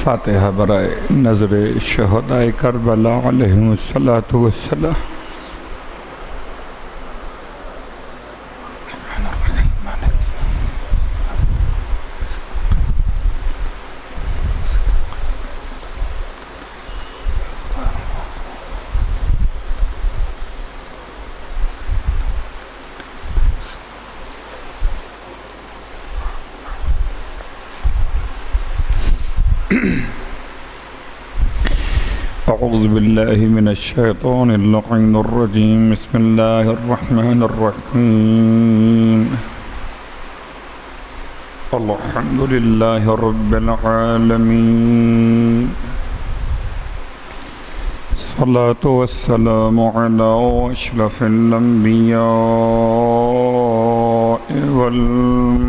फातिहा बराए नज़र शहदाए करबला अलैहिमुस्सलातु वस्सलाम। अऊज़ु बिल्लाहि मिनश्शैतानिर लअीनिर रजीम। बिस्मिल्लाहिर रहमानिर रहीम। अल्हम्दुलिल्लाहि रब्बिल आलमीन। सल्लतु वस्सलामु अला अशरफिल अंबिया'i वल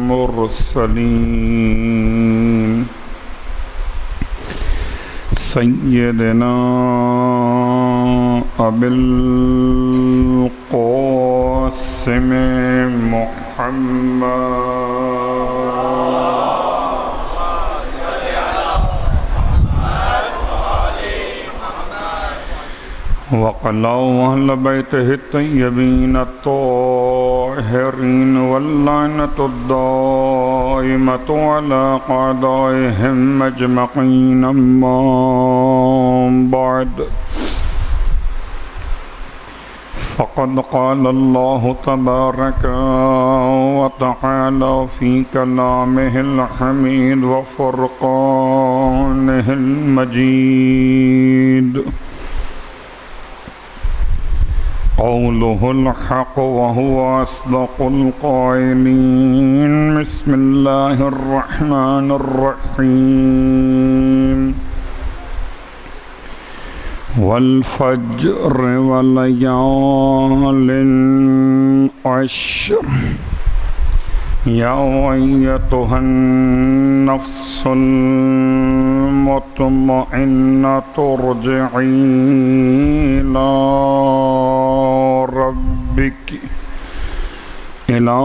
मुरसलीन सय्यदना अबिल क़ासिम मुहम्मद वक़ला अहल बैतिहि तय्यबीन अत्ताहिरीन वल्लअनतु दाइमतु अला अअदाइहिम अजमईन। अम्मा बाद फ़क़द क़ाल अल्लाहु तबारक व तआला फ़ी कलामिहिल हमीद व फ़ुरक़ानिहिल मजीद। क़ौलुहुल हक़्क़ु व हुवा अस्दक़ुल क़ाइलीन। बिस्मिल्लाहिर रहमानिर रहीम। वल फ़ज्र व लयालिन अश्र। या अय्युहन नफ्सुल मुतमइन्नतु इरजिई इला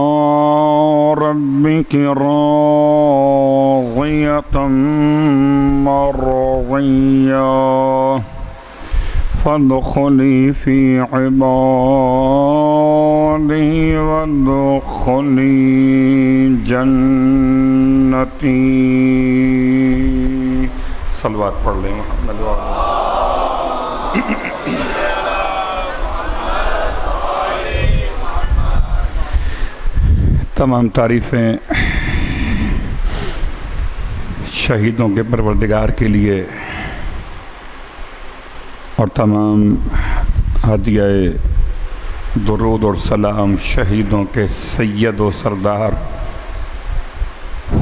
रब्बिकी राज़ियतम मर्ज़िया फ़दख़ुली फ़ी इबादी वदख़ुली जन्नती। सलवात पढ़ लें मोहम्मद। तमाम तारीफ़ें शहीदों के परवरदिगार के लिए और तमाम हदियाए दुरूद और सलाम शहीदों के सैयद व सरदार,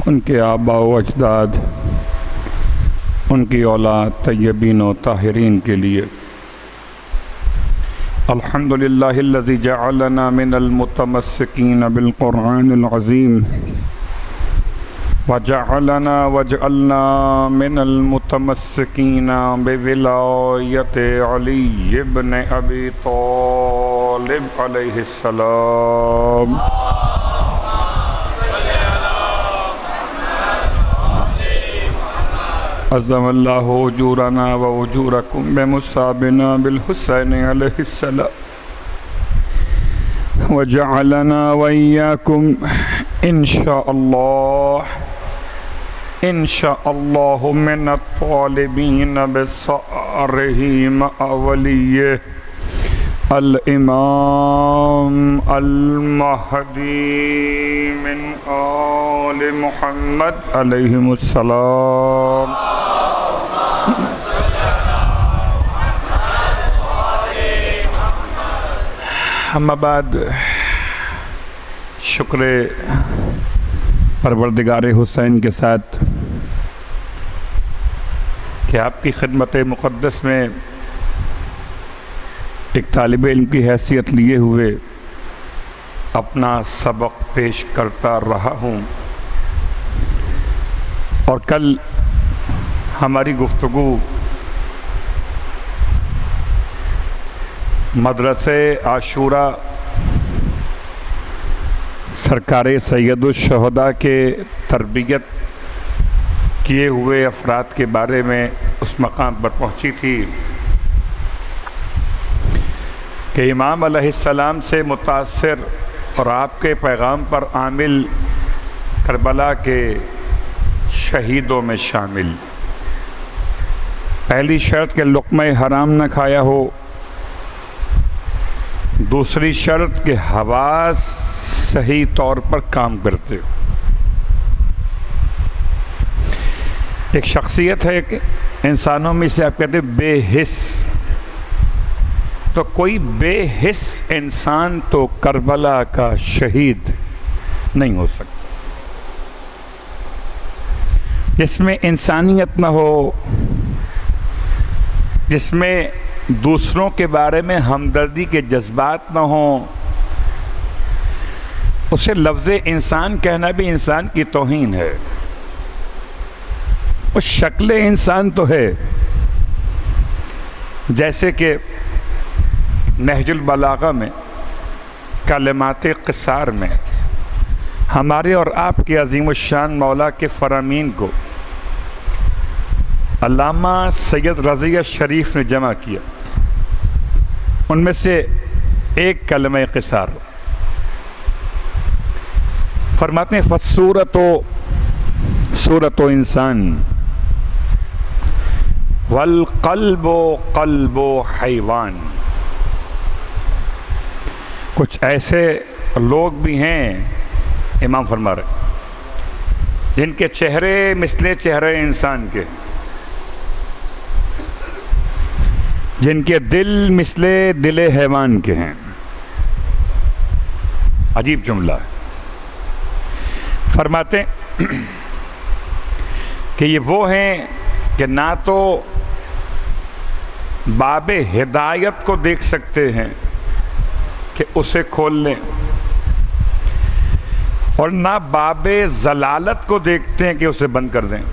उनके आबा व अजदाद, उनकी औलाद तय्यबीन व ताहिरीन के लिए। अल्हम्दुलिल्लाहिल्लज़ी जअलना मिनल मुतमस्सिकीन बिल क़ुरआनिल अज़ीम वजअलना मिनल मुतमस्सिकीन बिविलायति अली इब्न अबी तालिब अलैहिस्सलाम। अज़्ज़मल्लाहु उजूरना व उजूरकुम बिमुसाबिना बिल हुसैन अलैहिस्सलाम व जअलना व इय्याकुम इंशाअल्लाह मिनत तालिबीन बिसअरिही मअ वलिय्यिह अल इमाम अल महदी मिन आले मुहम्मद अलैहिमुस्सलाम। अम्मा बाद शुक्र परवरदिगार हुसैन के साथ कि आपकी खिदमत मुक़द्दस में एक तालिब इल्म की हैसियत लिए हुए अपना सबक पेश करता रहा हूँ। और कल हमारी गुफ्तगू मदरसे आशूरा सरकार सैयदुश शुहदा के तरबियत किए हुए अफराद के बारे में उस मकाम पर पहुंची थी कि इमाम अलैहिस्सलाम से मुतासिर और आपके पैगाम पर आमिल करबला के शहीदों में शामिल। पहली शर्त के लुक़्मा हराम न खाया हो, दूसरी शर्त के हवास सही तौर पर काम करते हो। एक शख्सियत है कि इंसानों में से आप कहते हैं बेहिस, तो कोई बेहिस इंसान तो करबला का शहीद नहीं हो सकता। जिसमें इंसानियत न हो, जिसमें दूसरों के बारे में हमदर्दी के जज्बात न हो, उसे लफ्ज़ इंसान कहना भी इंसान की तौहीन है। उस शक्ल इंसान तो है, जैसे कि नहजुल बलागा में कलिमात क़िसार में हमारे और आपके अज़ीमुश्शान मौला के फ़रामीन को अल्लामा सैयद रज़िया शरीफ ने जमा किया। उनमें से एक कलमा क़िसार फरमाते हैं, सूरतो इंसान वल क़ल्बो हैवान। कुछ ऐसे लोग भी हैं, इमाम फरमा रहे, जिनके चेहरे मिसले चेहरे इंसान के, जिनके दिल मिसले दिले हैवान के हैं। अजीब जुमला है। फरमाते कि ये वो हैं कि ना तो बाबे हिदायत को देख सकते हैं कि उसे खोल लें, और ना बाबे जलालत को देखते हैं कि उसे बंद कर दें।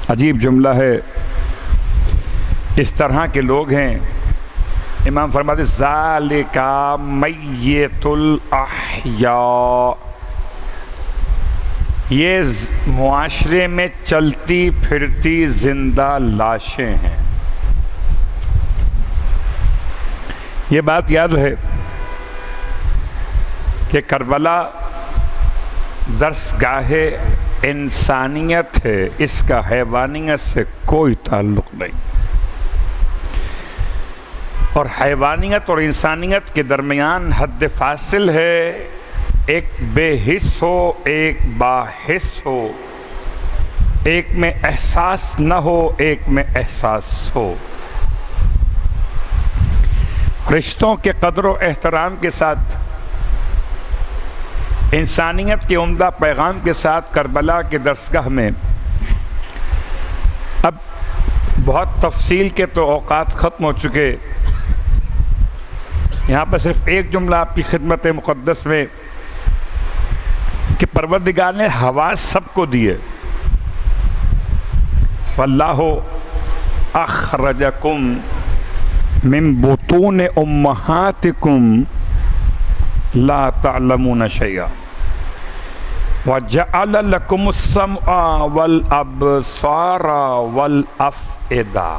अजीब जुमला है। इस तरह के लोग हैं। इमाम फरमाते ज़ालिका मय्यतुल अहया, ये मुआशरे में चलती फिरती जिंदा लाशें हैं। ये बात याद रहे कि करबला दर्सगाहे इंसानियत है, इसका हैवानियत से कोई ताल्लुक़ नहीं। और हैवानियत और इंसानियत के दरमियान हद फासिल है। एक बेहिस हो, एक बाहिस हो, एक में एहसास न हो, एक में एहसास हो। रिश्तों के कदर व एहतराम के साथ, इंसानियत के उम्दा पैगाम के साथ करबला के दरसगाह में अब बहुत तफसील के तो औकात ख़त्म हो चुके। यहाँ पर सिर्फ एक जुमला आपकी खिदमत मुक़द्दस में कि परवरदिगार ने हवास सबको दिए। वल्लाहु अखरजकुम मिन बुतून उम्महातिकुम ला तअलमून शैआ व जअल लकुमुस समअ वल अबसारा वल अफ़इदा।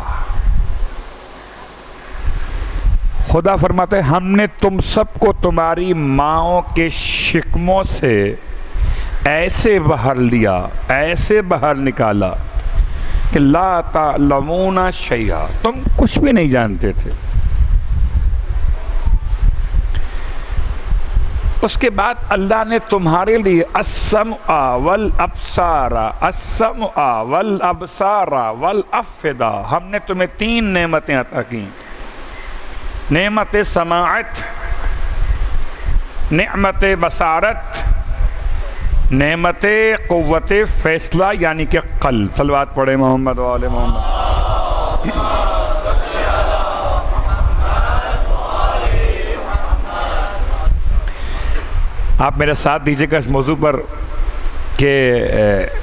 खुदा फरमाते हैं, हमने तुम सबको तुम्हारी माँओं के शिकमों से ऐसे बाहर लिया, ऐसे बाहर निकाला कि ला तालमूना शैआ, तुम कुछ भी नहीं जानते थे। उसके बाद अल्लाह ने तुम्हारे लिए अस्समअ वल अबसारा, अस्समअ वल अबसारा वल अफ़इदा, हमने तुम्हें 3 नेमतें अता की। नेमत समाअत, नेमत बसारत, नेमत क़ुव्वत फ़ैसला यानी कि क़ल्ब। सलवात पढ़े मोहम्मद व आले मोहम्मद। आप मेरा साथ दीजिएगा इस मौजू पर कि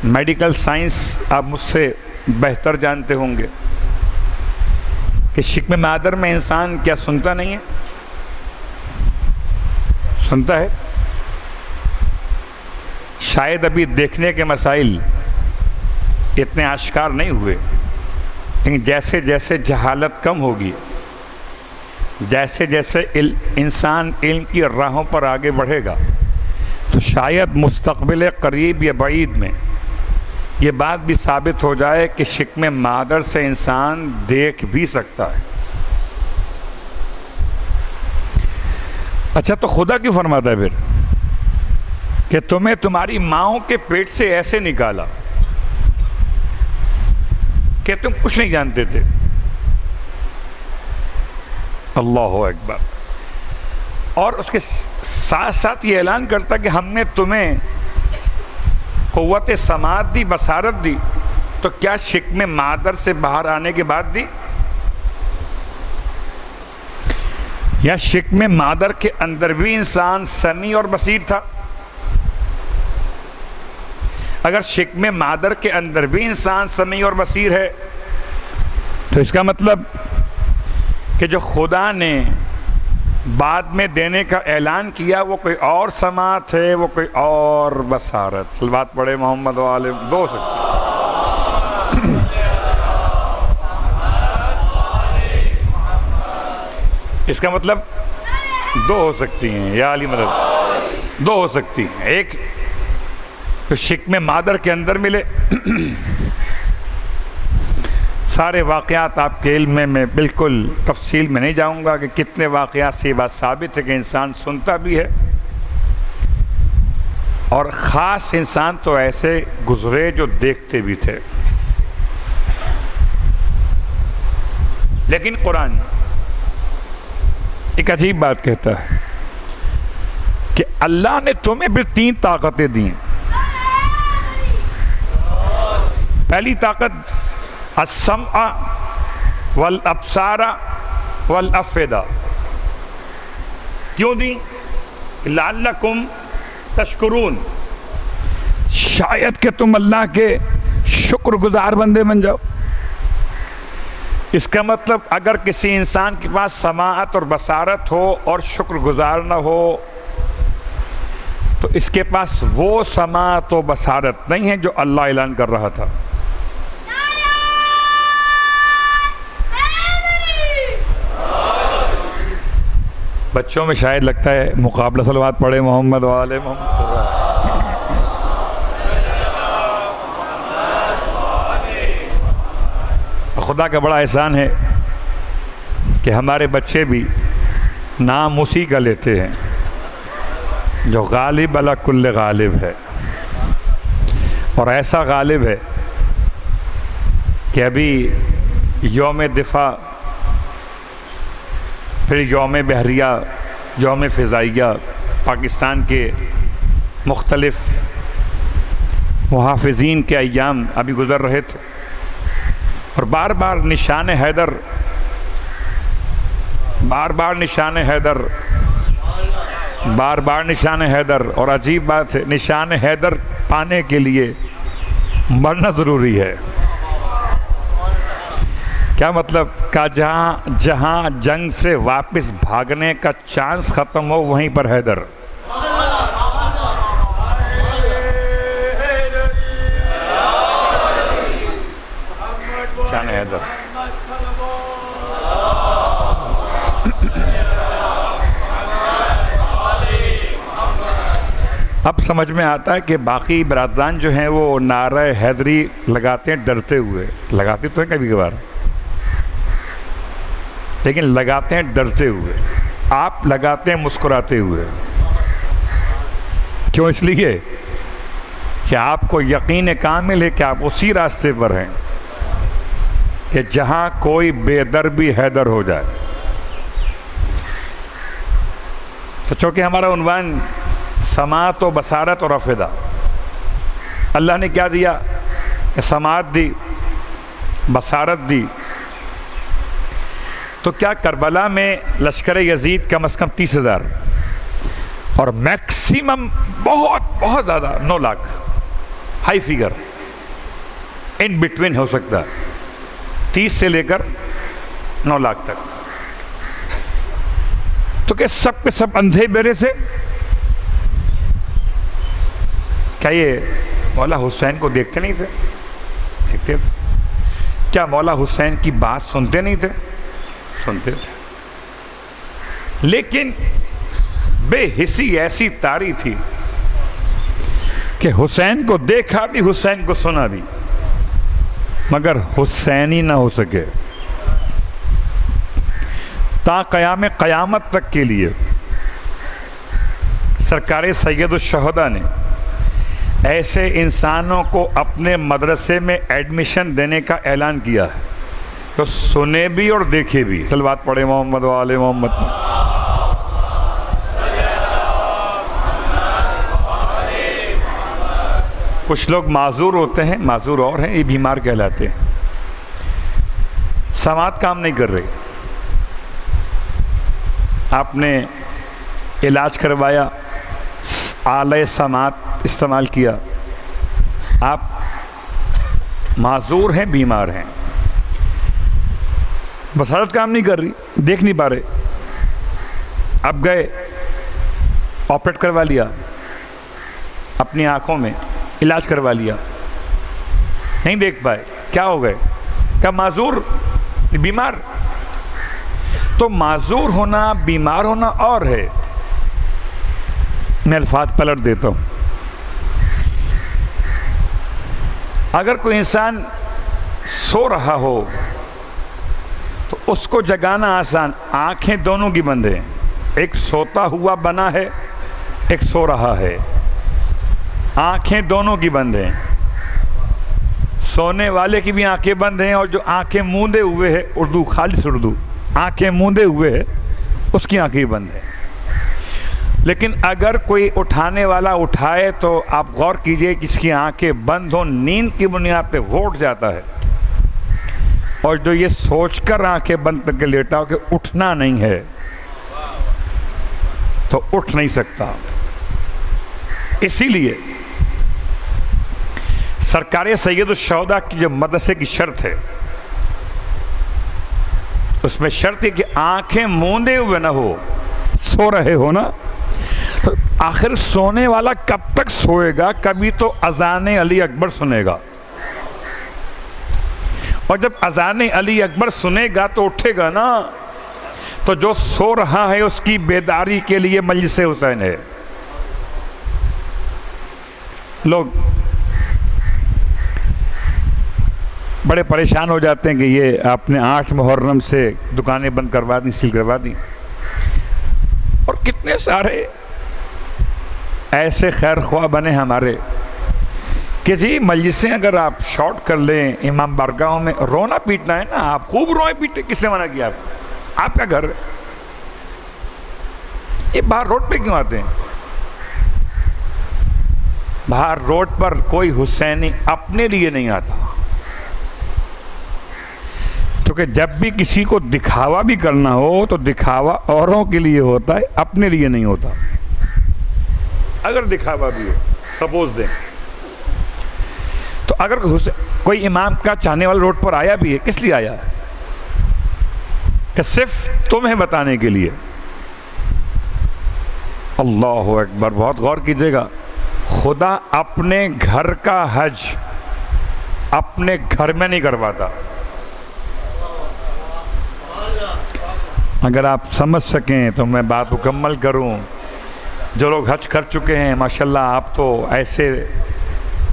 मेडिकल साइंस आप मुझसे बेहतर जानते होंगे कि शिक्म मादर में इंसान क्या सुनता नहीं है? सुनता है। शायद अभी देखने के मसाइल इतने आश्कार नहीं हुए, लेकिन जैसे जैसे जहालत कम होगी, जैसे जैसे इंसान इल्म की राहों पर आगे बढ़ेगा, तो शायद मुस्तक़बिल करीब या बईद में ये बात भी साबित हो जाए कि शिक्म मादर से इंसान देख भी सकता है। अच्छा, तो खुदा क्यों फरमाता है फिर कि तुम्हें तुम्हारी माँओं के पेट से ऐसे निकाला कि तुम कुछ नहीं जानते थे। अल्लाहु अकबर। और उसके साथ साथ ये ऐलान करता कि हमने तुम्हें क़ुव्वत समात दी, बसारत दी, तो क्या शिक्म मादर से बाहर आने के बाद दी, या शिक्म मादर के अंदर भी इंसान समी और बसीर था? अगर शिक्म मादर के अंदर भी इंसान समी और बसीर है, तो इसका मतलब कि जो खुदा ने बाद में देने का ऐलान किया वो कोई और समात है, वो कोई और बसारत। सलवात पढ़े मोहम्मद वाले। दो सकते, इसका मतलब दो हो सकती हैं, या अली मदद, दो हो सकती हैं। एक तो शिक्म मादर के अंदर मिले। सारे वाक़यात आपके इल्म में मैं बिल्कुल तफसील में नहीं जाऊंगा कि कितने वाक़यात से ये बात साबित है कि इंसान सुनता भी है, और ख़ास इंसान तो ऐसे गुज़रे जो देखते भी थे। लेकिन कुरान एक अजीब बात कहता है कि अल्लाह ने तुम्हें फिर 3 ताकतें दी। पहली ताकत अस्समअ वल अब्सारा वल अफ़िदा। क्यों दी? लअल्लकुम तशकुरून, शायद कि तुम अल्लाह के शुक्रगुजार बंदे बन जाओ। इसका मतलब अगर किसी इंसान के पास समाअत और बसारत हो और शुक्रगुजार न हो, तो इसके पास वो समाअत और बसारत नहीं है जो अल्लाह ऐलान कर रहा था। बच्चों में शायद लगता है मुकाबला सलवात पढ़े मोहम्मद वाले मोहम्मद। खुदा का बड़ा एहसान है कि हमारे बच्चे भी नाम उसी का लेते हैं जो गालिब अला कुल्ल गालिब है, और ऐसा गालिब है कि अभी यौम दिफा, फिर यौम बहरिया, यौम फ़िज़ाइया, पाकिस्तान के मुख्तलिफ मुहाफ़िज़ीन के अय्याम अभी गुज़र रहे थे, और बार बार निशान हैदर, बार बार निशान हैदर, बार बार निशान हैदर। और अजीब बात है, निशान हैदर पाने के लिए मरना ज़रूरी है। क्या मतलब? का जहाँ जहाँ जंग से वापस भागने का चांस ख़त्म हो, वहीं पर हैदर। हैदर। अब समझ में आता है कि बाकी बरादरान जो हैं वो नारा हैदरी लगाते हैं डरते हुए। लगाते तो हैं कभी कभार, लेकिन लगाते हैं डरते हुए। आप लगाते हैं मुस्कुराते हुए। क्यों? इसलिए कि आपको यकीन कामिल है कि आप उसी रास्ते पर हैं कि जहां कोई बेदर भी हैदर हो जाए। तो चूँकि हमारा उन्वान समात व बसारत और अफ़िदा, अल्लाह ने क्या दिया? समात दी, बसारत दी। तो क्या करबला में लश्कर यजीद कम से कम 30,000 और मैक्सिमम बहुत बहुत ज़्यादा 9 lakh, high figure, in between हो सकता है 30 से लेकर 9 लाख तक। तो क्या सब के सब अंधे बेरे थे? क्या ये मौला हुसैन को देखते नहीं थे? देखते थे। क्या मौला हुसैन की बात सुनते नहीं थे? सुनते थे। लेकिन बेहिसी ऐसी तारी थी कि हुसैन को देखा भी, हुसैन को सुना भी, मगर हुसैन ही ना हो सके। ता क़यामत तक के लिए सरकार सैयद शुहदा ने ऐसे इंसानों को अपने मदरसे में एडमिशन देने का ऐलान किया है, तो सुने भी और देखे भी। सलवात पढ़े मोहम्मद वाले मोहम्मद। कुछ लोग माजूर होते हैं, माजूर और हैं, ये बीमार कहलाते हैं। समात काम नहीं कर रही, आपने इलाज करवाया, आले समात इस्तेमाल किया, आप माजूर हैं, बीमार हैं, बसारत काम नहीं कर रही, देख नहीं पा रहे। अब गए, ऑपरेट करवा लिया, अपनी आंखों में इलाज करवा लिया, नहीं देख पाए, क्या हो गए? क्या माजूर, बीमार? तो माजूर होना, बीमार होना और है। मैं अल्फाज पलट देता हूँ। अगर कोई इंसान सो रहा हो तो उसको जगाना आसान, आंखें दोनों की बंद हैं। एक सोता हुआ बना है, एक सो रहा है, आंखें दोनों की बंद हैं। सोने वाले की भी आंखें बंद हैं, और जो आंखें मूंदे हुए है, उर्दू खालिस उर्दू, आंखें मूंदे हुए है, उसकी आंखें बंद हैं। लेकिन अगर कोई उठाने वाला उठाए तो आप गौर कीजिए कि इसकी आंखें बंद हो, नींद की बुनियाद पे वो उठ जाता है, और जो ये सोचकर आंखें बंद करके लेटा हो कि उठना नहीं है, तो उठ नहीं सकता। इसीलिए सरकार सैयद शुहदा की जो मदरसे की शर्त है, उसमें शर्त है कि आंखें मूंदे हुए ना हो, सो रहे हो ना। तो आखिर सोने वाला कब तक सोएगा? कभी तो अजान अली अकबर सुनेगा, और जब अजान अली अकबर सुनेगा तो उठेगा ना। तो जो सो रहा है उसकी बेदारी के लिए मजलिस हुसैन है। लोग बड़े परेशान हो जाते हैं कि ये आपने 8 मुहर्रम से दुकानें बंद करवा दी, सील करवा दी, और कितने सारे ऐसे खैर ख्वाह बने हमारे कि जी मजलिसें अगर आप शॉर्ट कर लें इमाम बारगाहों में, रोना पीटना है ना, आप खूब रोए पीटे। किसने मना किया आपको? आपका घर है, ये बाहर रोड पे क्यों आते हैं? बाहर रोड पर कोई हुसैनी अपने लिए नहीं आता, क्योंकि जब भी किसी को दिखावा भी करना हो तो दिखावा औरों के लिए होता है, अपने लिए नहीं होता। अगर दिखावा भी हो, सपोज दें, तो अगर कोई इमाम का चाहने वाला रोड पर आया भी है, किस लिए आया? कि सिर्फ तुम्हें बताने के लिए। अल्लाहु अकबर, बहुत गौर कीजिएगा। खुदा अपने घर का हज अपने घर में नहीं करवाता। अगर आप समझ सकें तो मैं बात मुकम्मल करूं। जो लोग हज कर चुके हैं माशाल्लाह, आप तो ऐसे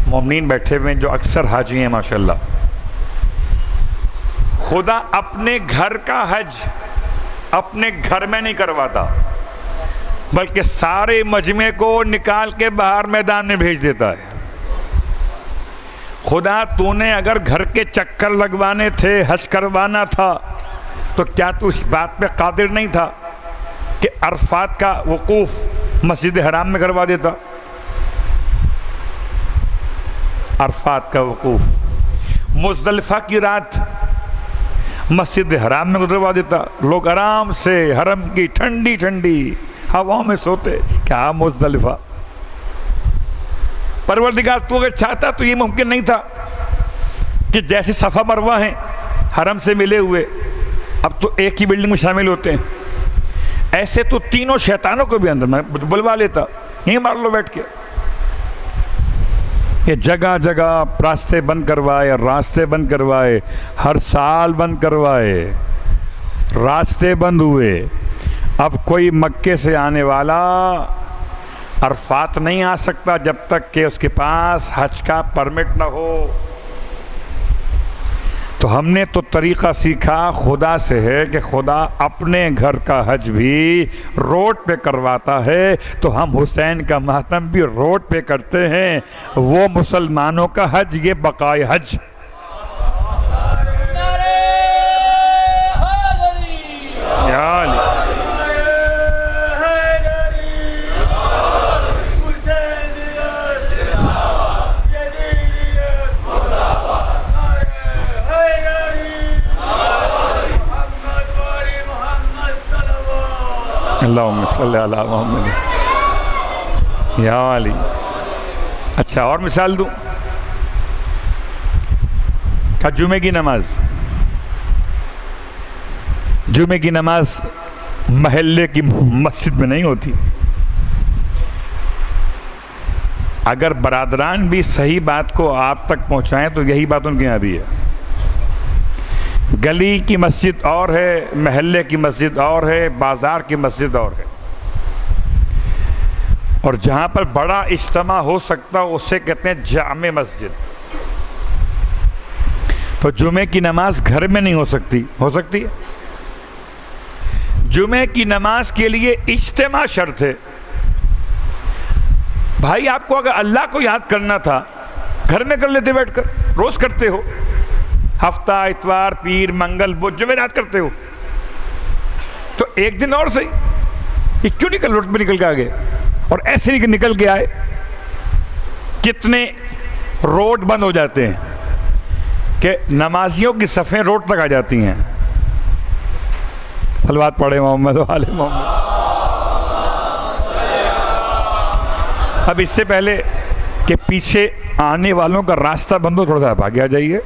मोमिन बैठे हुए हैं जो अक्सर हाजी हैं माशाल्लाह। खुदा अपने घर का हज अपने घर में नहीं करवाता, बल्कि सारे मजमे को निकाल के बाहर मैदान में भेज देता है। खुदा तूने अगर घर के चक्कर लगवाने थे, हज करवाना था, तो क्या तू इस बात पे कादिर नहीं था कि अरफात का वकूफ़ मस्जिद हराम में करवा देता? अरफात का वकूफ़, मुज़दलिफ़ा की रात मस्जिद हराम में गुजरवा देता। लोग आराम से हरम की ठंडी ठंडी हवाओं में सोते। क्या मुज़दलिफ़ा! परवरदिगार तू अगर चाहता तो ये मुमकिन नहीं था कि जैसे सफ़ा मरवा हैं हरम से मिले हुए, अब तो एक ही बिल्डिंग में शामिल होते हैं, ऐसे तो तीनों शैतानों को भी अंदर में बुलवा लेता, यहीं मार लो बैठ के। ये जगह जगह रास्ते बंद करवाए, रास्ते बंद करवाए, हर साल बंद करवाए, रास्ते बंद हुए। अब कोई मक्के से आने वाला अरफात नहीं आ सकता जब तक कि उसके पास हज का परमिट ना हो। तो हमने तो तरीक़ा सीखा खुदा से है कि खुदा अपने घर का हज भी रोड पे करवाता है, तो हम हुसैन का मातम भी रोड पे करते हैं। वो मुसलमानों का हज, ये बकाए हज। अल्लाहुम्मा सल्ली अला मुहम्मद या अली। अच्छा, और मिसाल दूँ का जुमे की नमाज। जुमे की नमाज महल्ले की मस्जिद में नहीं होती। अगर बरादरान भी सही बात को आप तक पहुंचाएं तो यही बात उनके यहाँ भी है। गली की मस्जिद और है, महल्ले की मस्जिद और है, बाज़ार की मस्जिद और है। और जहाँ पर बड़ा इज्तिमा हो सकता उसे कहते हैं जामे मस्जिद। तो जुमे की नमाज घर में नहीं हो सकती, हो सकती है? जुमे की नमाज के लिए इज्तिमा शर्त है। भाई आपको अगर अल्लाह को याद करना था घर में कर लेते, बैठकर रोज करते हो। हफ्ता, इतवार, पीर, मंगल, बुध, जुमेरात करते हो, तो एक दिन और सही। ये क्यों निकल रोड पे निकल के आ गए और ऐसे निकल के आए? कितने रोड बंद हो जाते हैं कि नमाजियों की सफ़ें रोड तक आ जाती हैं। सलवात पढ़े मोहम्मद वाले मोहम्मद। अब इससे पहले कि पीछे आने वालों का रास्ता बंद हो, थोड़ा सा आगे आ जाइए,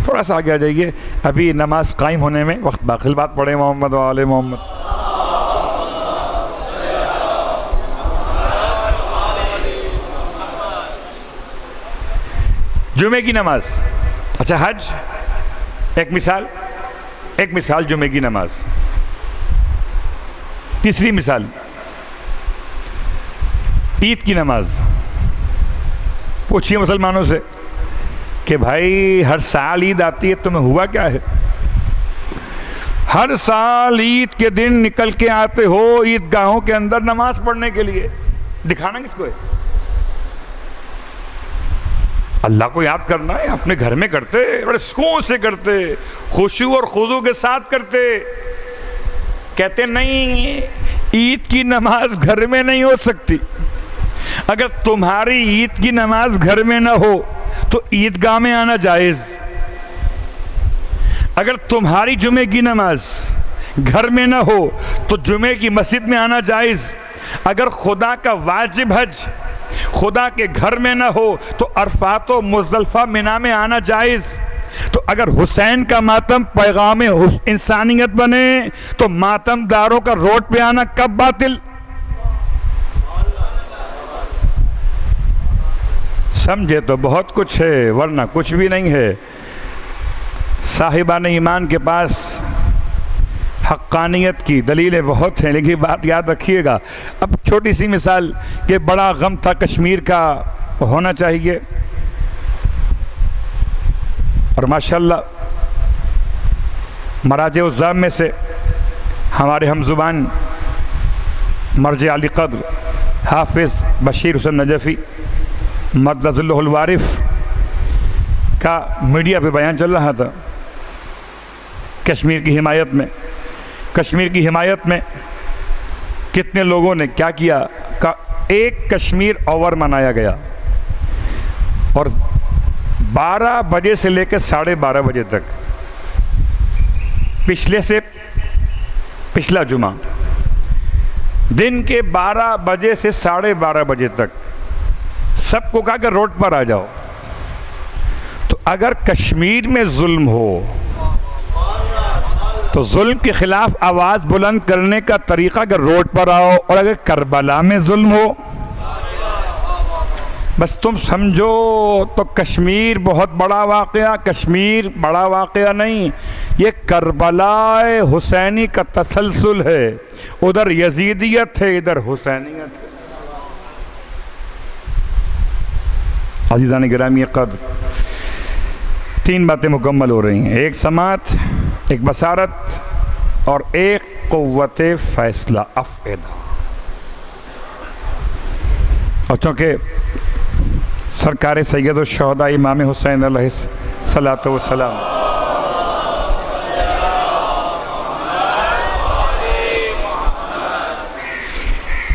थोड़ा सा आगे आ जाइए। अभी नमाज कायम होने में वक्त बाकी। बात पढ़े मोहम्मद वाले मोहम्मद। जुमे की नमाज। अच्छा, हज एक मिसाल जुमे की नमाज। तीसरी मिसाल ईद की नमाज। पूछिए मुसलमानों से कि भाई हर साल ईद आती है, तुम्हें हुआ क्या है? हर साल ईद के दिन निकल के आते हो ईदगाहों के अंदर नमाज पढ़ने के लिए, दिखाना किसको है? अल्लाह को याद करना है। अपने घर में करते, बड़े सुकून से करते, खुशू और खुजू के साथ करते। कहते नहीं, ईद की नमाज घर में नहीं हो सकती। अगर तुम्हारी ईद की नमाज घर में ना हो तो ईदगाह में आना जायज़। अगर तुम्हारी जुमे की नमाज घर में ना हो तो जुमे की मस्जिद में आना जायज़। अगर खुदा का वाजिब हज खुदा के घर में ना हो तो अरफात व मुज़दलिफ़ा मिना में आना जायज़। तो अगर हुसैन का मातम पैगाम इंसानियत बने तो मातमदारों का रोड पे आना कब बातिल? समझे तो बहुत कुछ है, वरना कुछ भी नहीं है। साहिबान ईमान के पास हक्कानियत की दलीलें बहुत हैं, लेकिन बात याद रखिएगा। अब छोटी सी मिसाल कि बड़ा गम था कश्मीर का, होना चाहिए। और माशाल्लाह मराज-ए-उज़्ज़ाम में से हमारे हमज़ुबान मर्ज अली क़द्र हाफिज़ बशीर हुसैन नजफ़ी मद्दज़ुल्लहुल वारिफ़ का मीडिया पे बयान चल रहा था कश्मीर की हिमायत में। कश्मीर की हिमायत में कितने लोगों ने क्या किया का एक कश्मीर ओवर मनाया गया और 12 बजे से लेकर 12:30 बजे तक, पिछला जुमा दिन के 12 बजे से 12:30 बजे तक सबको कहा कि रोड पर आ जाओ। तो अगर कश्मीर में जुल्म हो तो जुल्म के खिलाफ आवाज़ बुलंद करने का तरीक़ा अगर रोड पर आओ, और अगर करबला में जुल्म हो बस तुम समझो तो कश्मीर बहुत बड़ा वाक़या, कश्मीर बड़ा वाक़या नहीं, ये करबलाए हुसैनी का तसलसल है। उधर यजीदियत है, इधर हुसैनियत है। अज़ीज़ान गिरामी क़द्र, तीन बातें मुकम्मल हो रही हैं, एक समात, एक बसारत और एक क़ुव्वत फ़ैसला अफ़एदा। और चूँकि सरकार सैयद शुहदा इमाम हुसैन अलैहिस्सलातु वस्सलाम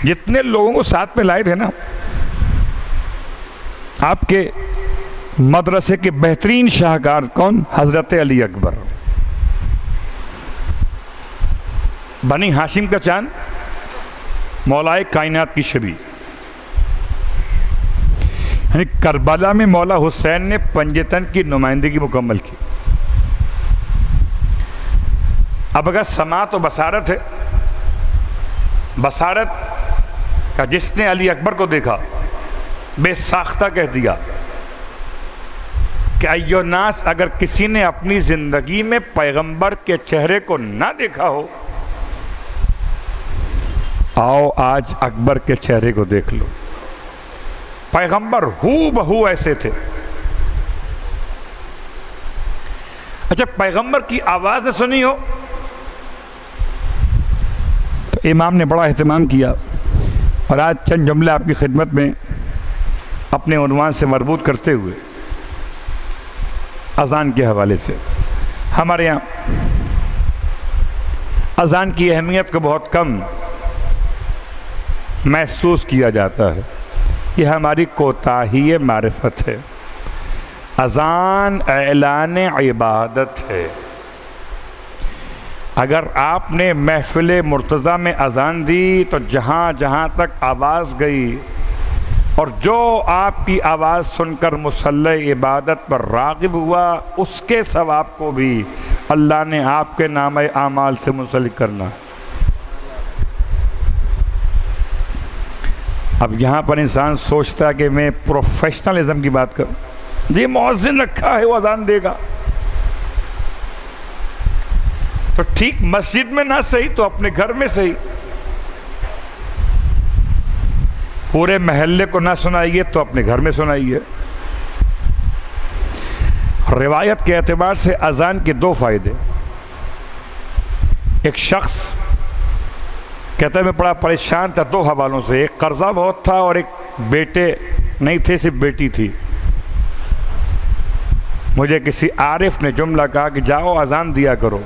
जितने लोगों को साथ में लाए थे ना, आपके मदरसे के बेहतरीन शाहकार कौन? हज़रत अली अकबर, बनी हाशिम का चांद, मौलाए कायनात की शबी। यानी करबला में मौला हुसैन ने पंजतन की नुमाइंदगी मुकम्मल की। अब अगर समात और बसारत है, बसारत का जिसने अली अकबर को देखा बेसाख्ता कह दिया कि अय्युन्नास, अगर किसी ने अपनी ज़िंदगी में पैगंबर के चेहरे को ना देखा हो, आओ आज अकबर के चेहरे को देख लो। पैगंबर हू बहू ऐसे थे। अच्छा, पैगंबर की आवाज़ ने सुनी हो तो इमाम ने बड़ा एहतमाम किया और आज चंद जुमले आपकी खिदमत में अपने उन्वान से मरबूत करते हुए अज़ान के हवाले से। हमारे यहाँ अज़ान की अहमियत को बहुत कम महसूस किया जाता है। यह हमारी कोताही मारिफत है। अज़ान ऐलान इबादत है। अगर आपने महफ़िल मुर्तज़ा में अज़ान दी तो जहाँ जहाँ तक आवाज़ गई और जो आपकी आवाज़ सुनकर मुसल्ले इबादत पर राग़िब हुआ, उसके सवाब को भी अल्लाह ने आपके नामे आमाल से मुंसलिक करना। अब यहाँ पर इंसान सोचता है कि मैं प्रोफेशनलिज्म की बात करूँ, जी मुअज़्ज़िन रखा है वो अज़ान देगा, तो ठीक मस्जिद में ना सही तो अपने घर में सही। पूरे महल्ले को ना सुनाइए तो अपने घर में सुनाइए। रिवायत के एतबार से अज़ान के दो फ़ायदे। एक शख्स कहता है मैं बड़ा परेशान था दो हवालों से, एक कर्जा बहुत था और एक बेटे नहीं थे, सिर्फ बेटी थी। मुझे किसी आरिफ ने जुमला कहा कि जाओ अज़ान दिया करो।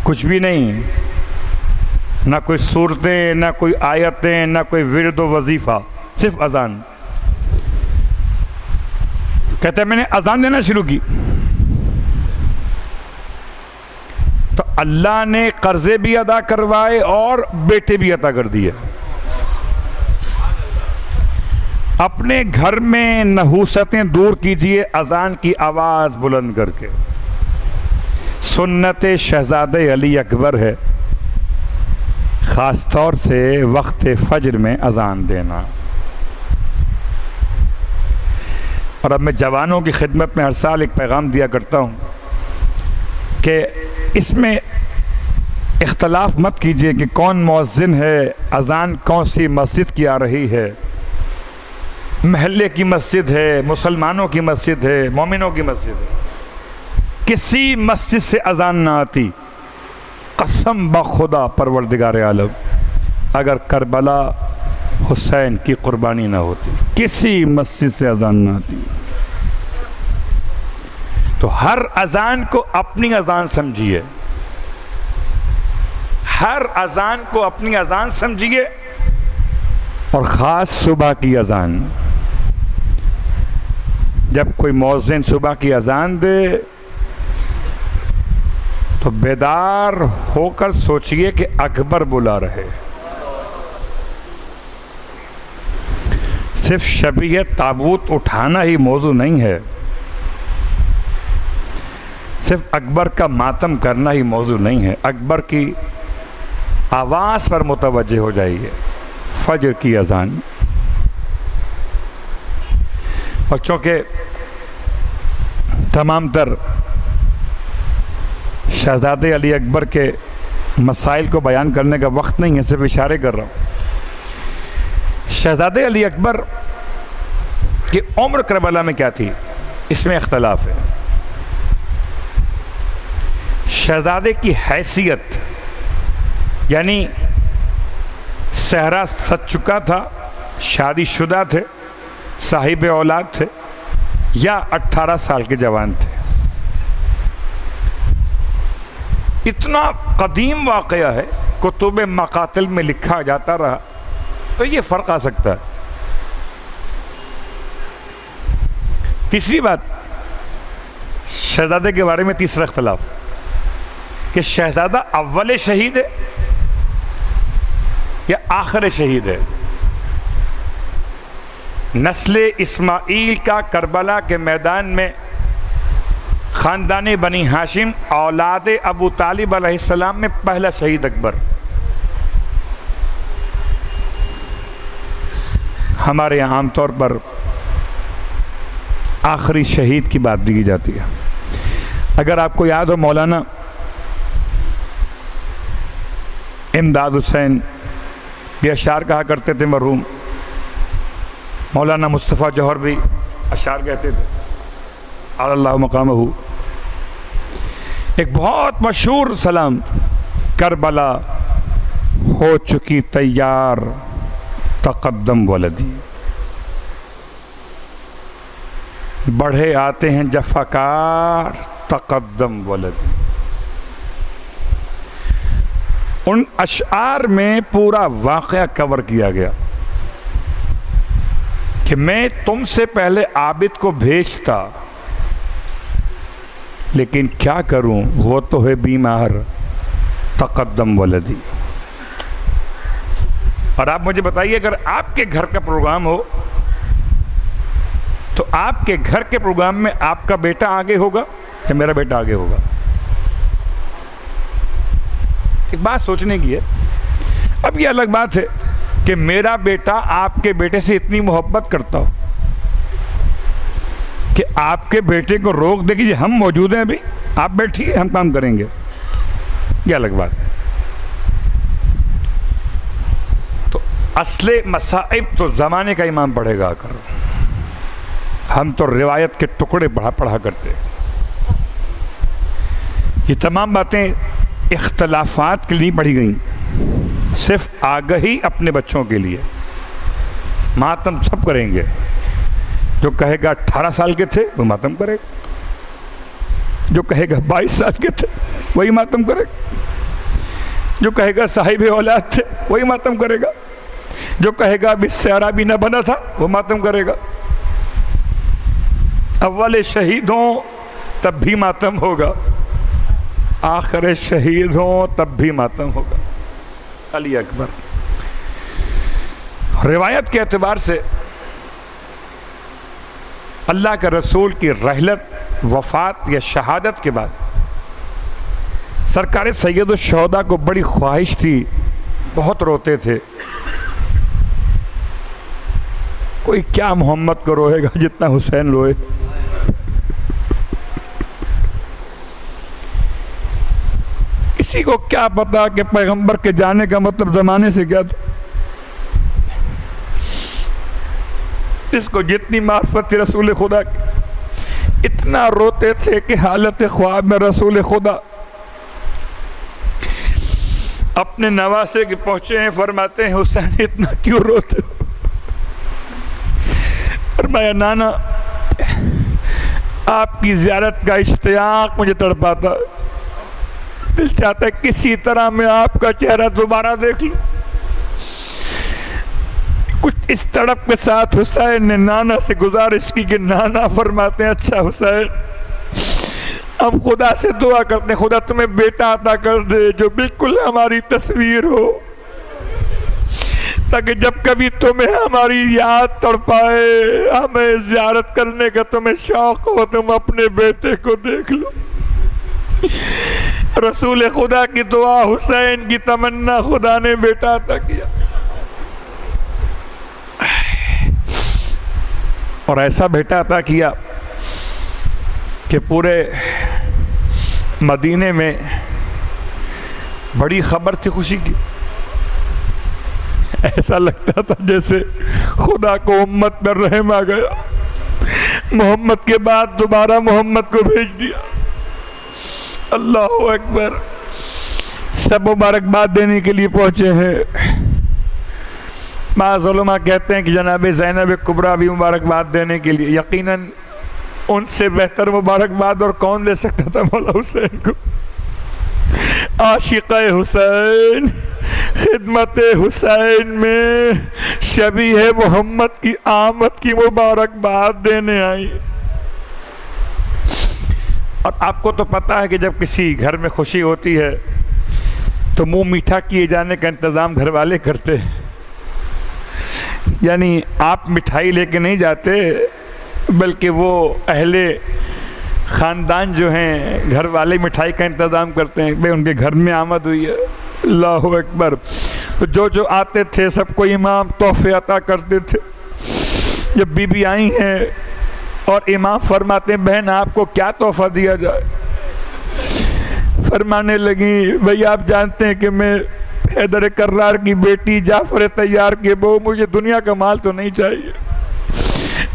कुछ भी नहीं, ना कोई सूरतें, ना कोई आयतें, ना कोई विर्द व वजीफ़ा, सिर्फ अज़ान। कहते हैं मैंने अज़ान देना शुरू की तो अल्लाह ने कर्जे भी अदा करवाए और बेटे भी अदा कर दिए। अपने घर में नहूसतें दूर कीजिए अज़ान की आवाज़ बुलंद करके। सुन्नत शहज़ादे अली अकबर है ख़ास तौर से वक्त फ़ज्र में अज़ान देना। और अब मैं जवानों की खिदमत में हर साल एक पैगाम दिया करता हूँ कि इसमें इख्तलाफ मत कीजिए कि कौन मुअज़्ज़िन है, अज़ान कौन सी मस्जिद की आ रही है, महल्ले की मस्जिद है, मुसलमानों की मस्जिद है, मोमिनों की मस्जिद है। किसी मस्जिद से अज़ान ना आती, कसम बखुदा परवरदिगार आलम, अगर करबला हुसैन की कुर्बानी ना होती, किसी मस्जिद से अज़ान ना आती। तो हर अज़ान को अपनी अज़ान समझिए, हर अज़ान को अपनी अज़ान समझिए। और ख़ास सुबह की अज़ान, जब कोई मुअज़्ज़िन सुबह की अज़ान दे तो बेदार होकर सोचिए कि अकबर बुला रहे। सिर्फ शबीह ताबूत उठाना ही मौजू नहीं है, सिर्फ अकबर का मातम करना ही मौजू नहीं है। अकबर की आवाज़ पर मुतवज्जे हो जाइए। फजर की अज़ान, और चूँकि तमाम तर शहज़ादे अली अकबर के मसाइल को बयान करने का वक्त नहीं है, सिर्फ इशारे कर रहा हूँ। शहज़ादे अली अकबर की उम्र करबला में क्या थी, इसमें इख्तलाफ है। शहज़ादे की हैसियत यानी सहरा सज चुका था, शादीशुदा थे, साहिब औलाद थे, या 18 साल के जवान थे। इतना कदीम वाक़या है, कुतुब मकातिल में लिखा जाता रहा, तो ये फ़र्क आ सकता है। तीसरी बात, शहज़ादे के बारे में तीसरा इख्तलाफ कि शहज़ादा अव्वल शहीद है या आखिर शहीद है। नस्ल इस्माइल का करबला के मैदान में ख़ानदान बनी हाशिम औलाद अबू तालिब अलैहिस्सलाम में पहला शहीद अकबर। हमारे यहाँ आमतौर पर आखिरी शहीद की बात की जाती है। अगर आपको याद हो, मौलाना इमदाद हुसैन ये अशार कहा करते थे, मरहूम मौलाना मुस्तफ़ा जौहर भी अशार कहते थे, अल्लाह मकामहू। एक बहुत मशहूर सलाम, करबला हो चुकी तैयार तक़द्दम वलदी, बढ़े आते हैं जफ़ाकार तक़द्दम वलदी। उन अशार में पूरा वाक़या कवर किया गया कि मैं तुमसे पहले आबिद को भेजता, लेकिन क्या करूं, वो तो है बीमार, तक़द्दम वलदी। और आप मुझे बताइए, अगर आपके घर का प्रोग्राम हो तो आपके घर के प्रोग्राम में आपका बेटा आगे होगा या मेरा बेटा आगे होगा? एक बात सोचने की है। अब ये अलग बात है कि मेरा बेटा आपके बेटे से इतनी मोहब्बत करता हो कि आपके बेटे को रोक दे कि हम मौजूद हैं, अभी आप बैठिए, हम काम करेंगे, ये अलग बात है। तो असले मसाइब तो ज़माने का इमाम पढ़ेगा कर, हम तो रिवायत के टुकड़े पढ़ा करते। ये तमाम बातें इख्तलाफात के लिए पढ़ी गई, सिर्फ आगही अपने बच्चों के लिए। मातम सब करेंगे, जो कहेगा 18 साल के थे वो मातम करेगा, जो कहेगा 22 साल के थे वही मातम करेगा, जो कहेगा साहिब औलाद थे वही मातम करेगा, जो कहेगा अभी सहरा भी न बना था वो मातम करेगा। अव्वल शहीद हो तब भी मातम होगा, आखिर शहीद हो तब भी मातम होगा। अली अकबर रिवायत के एतबार से अल्लाह के रसूल की रहलत, वफ़ात या शहादत के बाद सरकार सैयद शुहदा को बड़ी ख्वाहिश थी, बहुत रोते थे। कोई क्या मोहम्मद को रोएगा जितना हुसैन रोए। किसी को क्या पता कि पैगंबर के जाने का मतलब ज़माने से क्या था। जिसको जितनी मार्फत थी रसूल खुदा की, इतना रोते थे कि हालत ख्वाब में रसूल खुदा अपने नवासे के पहुंचे हैं, फरमाते हैं हुसैन इतना क्यों रोते हो? फरमाया नाना आपकी ज़ियारत का इश्तियाक मुझे तड़पाता, दिल चाहता है किसी तरह मैं आपका चेहरा दोबारा देख लूं। कुछ इस तड़प के साथ हुसैन ने नाना से गुजारिश की कि नाना, फरमाते हैं अच्छा हुसैन, हम खुदा से दुआ करते हैं खुदा तुम्हें बेटा अता कर दे जो बिल्कुल हमारी तस्वीर हो, ताकि जब कभी तुम्हें हमारी याद तड़पाए, हमें ज़ियारत करने का तुम्हें शौक हो, तुम अपने बेटे को देख लो। रसूल खुदा की दुआ, हुसैन की तमन्ना, खुदा ने बेटा अता किया। और ऐसा बेटा अता किया कि पूरे मदीने में बड़ी खबर थी खुशी की। ऐसा लगता था जैसे खुदा को उम्मत पर रहम आ गया, मोहम्मद के बाद दोबारा मोहम्मद को भेज दिया। अल्लाहु अकबर। सब मुबारकबाद देने के लिए पहुंचे हैं। बाज़ उलमा कहते हैं कि जनाब ज़ैनब कुबरा भी मुबारकबाद देने के लिए, यकीनन उनसे बेहतर मुबारकबाद और कौन दे सकता था मौला हुसैन को। आशिक़ हुसैन, खिदमत हुसैन में शबी है मोहम्मद की आमद की मुबारकबाद देने आई। और आपको तो पता है कि जब किसी घर में खुशी होती है तो मुंह मीठा किए जाने का इंतज़ाम घर वाले करते हैं। यानी आप मिठाई लेके नहीं जाते, बल्कि वो अहले ख़ानदान जो हैं घर वाले मिठाई का इंतज़ाम करते हैं। भाई उनके घर में आमद हुई है, अल्लाहु अकबर। तो जो जो आते थे सबको इमाम तोहफे अता करते थे। जब बीबी आई हैं और इमाम फरमाते हैं बहन आपको क्या तोहफा दिया जाए, फरमाने लगी भाई आप जानते हैं कि मैं हैदर कर्रार की बेटी जाफर तैयार की बहू, मुझे दुनिया का माल तो नहीं चाहिए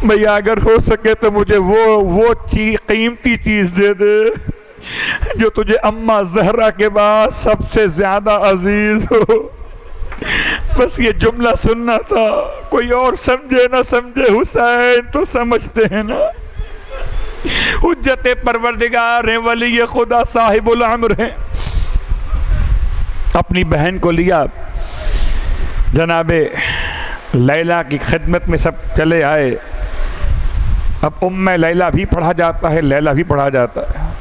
भैया, अगर हो सके तो मुझे वो चीज कीमती चीज़ दे दे जो तुझे अम्मा जहरा के बाद सबसे ज़्यादा अजीज हो। बस ये जुमला सुनना था, कोई और समझे ना समझे हुसैन तो समझते हैं ना। हुज्जत परवरदिगार हैं, वली खुदा साहिबुल अम्र हैं। अपनी बहन को लिया, जनाबे लैला की खिदमत में सब चले आए। अब उम्मे लैला भी पढ़ा जाता है, लैला भी पढ़ा जाता है।